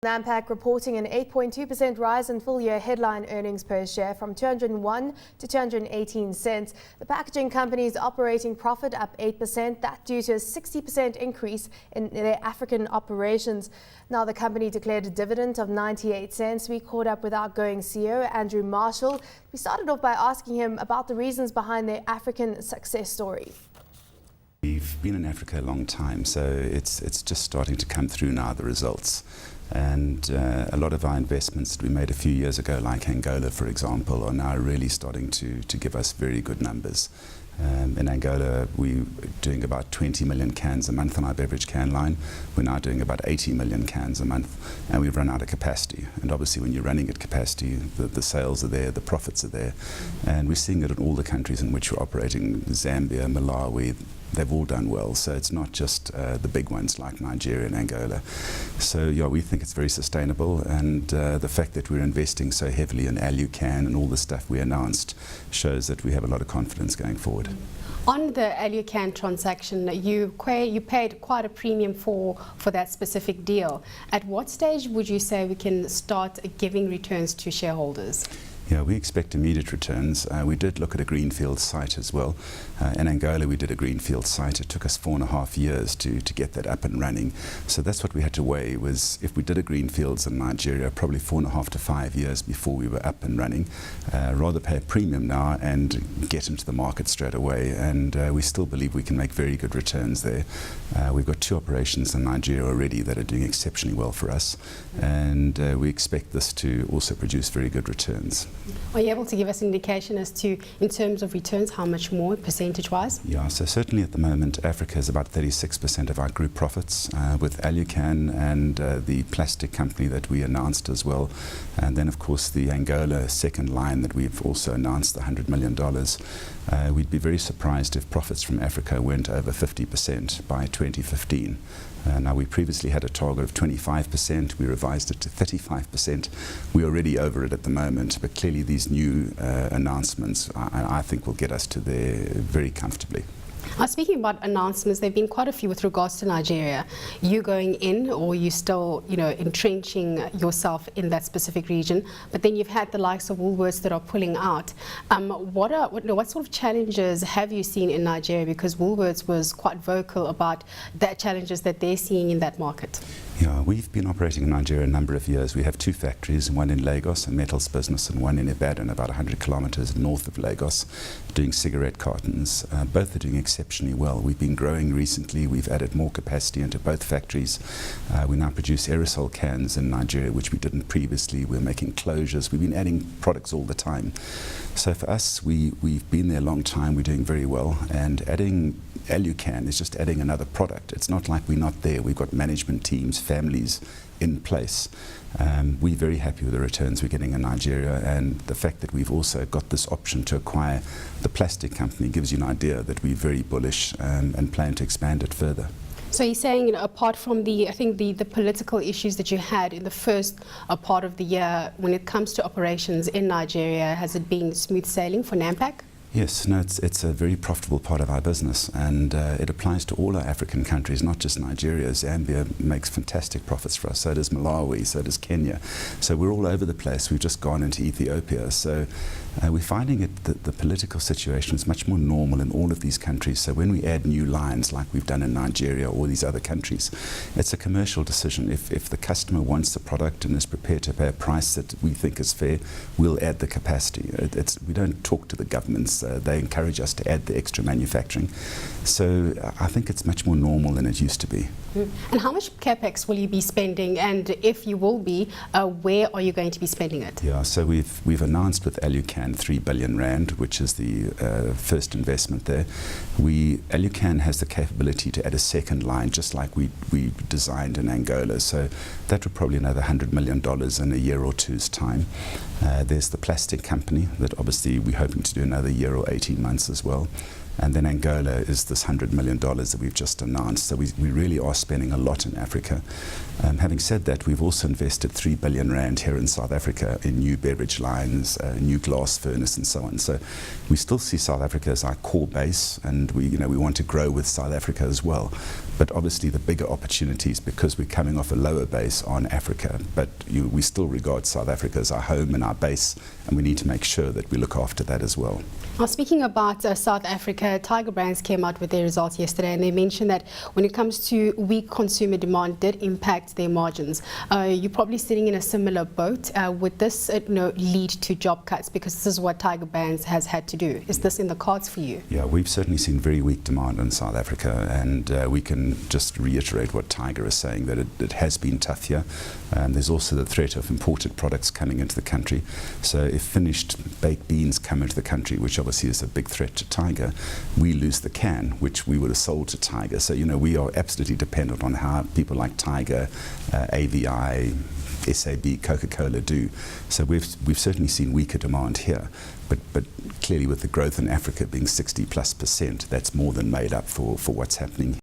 Nampak reporting an 8.2% rise in full-year headline earnings per share from 201 to 218 cents. The packaging company's operating profit up 8%, that due to a 60% increase in their African operations. Now the company declared a dividend of 98 cents. We caught up with outgoing CEO Andrew Marshall. We started off by asking him about the reasons behind their African success story. We've been in Africa a long time, so it's just starting to come through now, the results. And a lot of our investments that we made a few years ago, like Angola, for example, are now really starting to give us very good numbers. In Angola, we're doing about 20 million cans a month on our beverage can line. We're now doing about 80 million cans a month, and we've run out of capacity. And obviously, when you're running at capacity, the sales are there, the profits are there. And we're seeing it in all the countries in which we're operating: Zambia, Malawi. They've all done well, so it's not just the big ones like Nigeria and Angola. So yeah, we think it's very sustainable, and the fact that we're investing so heavily in Alucan and all the stuff we announced shows that we have a lot of confidence going forward. On the Alucan transaction, you paid quite a premium for that specific deal. At what stage would you say we can start giving returns to shareholders? Yeah, we expect immediate returns. We did look at a greenfield site as well. In Angola, we did a greenfield site. It took us 4.5 years to get that up and running. So that's what we had to weigh, was if we did a greenfields in Nigeria, probably 4.5 to 5 years before we were up and running. Rather pay a premium now and get into the market straight away. And we still believe we can make very good returns there. We've got 2 operations in Nigeria already that are doing exceptionally well for us. And we expect this to also produce very good returns. Are you able to give us an indication as to, in terms of returns, how much more percentage-wise? Yeah, so certainly at the moment, Africa is about 36% of our group profits, with Alucan and the plastic company that we announced as well. And then, of course, the Angola second line that we've also announced, the $100 million. We'd be very surprised if profits from Africa went over 50% by 2015. Now, we previously had a target of 25%. We revised it to 35%. We're already over it at the moment, but clearly these new announcements, I think, will get us to there very comfortably. Speaking about announcements, there have been quite a few with regards to Nigeria. You going in, or you still, entrenching yourself in that specific region? But then you've had the likes of Woolworths that are pulling out. What sort of challenges have you seen in Nigeria? Because Woolworths was quite vocal about the challenges that they're seeing in that market. Yeah, we've been operating in Nigeria a number of years. We have 2 factories, one in Lagos, a metals business, and one in Ibadan, about 100 kilometers north of Lagos, doing cigarette cartons. Both are doing exceptionally well. We've been growing recently. We've added more capacity into both factories. We now produce aerosol cans in Nigeria, which we didn't previously. We're making closures. We've been adding products all the time. So for us, we've been there a long time. We're doing very well. And adding Alucan is just adding another product. It's not like we're not there. We've got management teams, families in place. We're very happy with the returns we're getting in Nigeria, and the fact that we've also got this option to acquire the plastic company gives you an idea that we're very bullish and plan to expand it further. So you're saying, apart from the political issues that you had in the first part of the year, when it comes to operations in Nigeria, has it been smooth sailing for Nampak? Yes, no, it's a very profitable part of our business, and it applies to all our African countries, not just Nigeria. Zambia makes fantastic profits for us, so does Malawi, so does Kenya. So we're all over the place. We've just gone into Ethiopia. So we're finding that the political situation is much more normal in all of these countries. So when we add new lines, like we've done in Nigeria or these other countries, it's a commercial decision. If the customer wants the product and is prepared to pay a price that we think is fair, we'll add the capacity. We don't talk to the governments. They encourage us to add the extra manufacturing. So I think it's much more normal than it used to be. And how much capex will you be spending? And if you will be, where are you going to be spending it? Yeah, so we've announced with Alucan 3 billion rand, which is the first investment there. Alucan has the capability to add a second line, just like we designed in Angola. So that would probably another $100 million in a year or two's time. There's the plastic company that obviously we're hoping to do another year or 18 months as well. And then Angola is this $100 million that we've just announced. So we really are spending a lot in Africa. Having said that, we've also invested 3 billion rand here in South Africa in new beverage lines, new glass furnace and so on. So we still see South Africa as our core base, and we want to grow with South Africa as well. But obviously the bigger opportunities, because we're coming off a lower base, on Africa. But we still regard South Africa as our home and our base, and we need to make sure that we look after that as well. Now, speaking about South Africa, Tiger Brands came out with their results yesterday, and they mentioned that when it comes to weak consumer demand, did impact their margins. You're probably sitting in a similar boat. Would this lead to job cuts? Because this is what Tiger Brands has had to do. Is this in the cards for you? Yeah, we've certainly seen very weak demand in South Africa, and we can just reiterate what Tiger is saying, that it has been tough here. There's also the threat of imported products coming into the country. So if finished baked beans come into the country, which obviously is a big threat to Tiger, we lose the can, which we would have sold to Tiger. So, we are absolutely dependent on how people like Tiger, AVI, SAB, Coca-Cola do. So we've certainly seen weaker demand here, but clearly with the growth in Africa being 60+%, that's more than made up for what's happening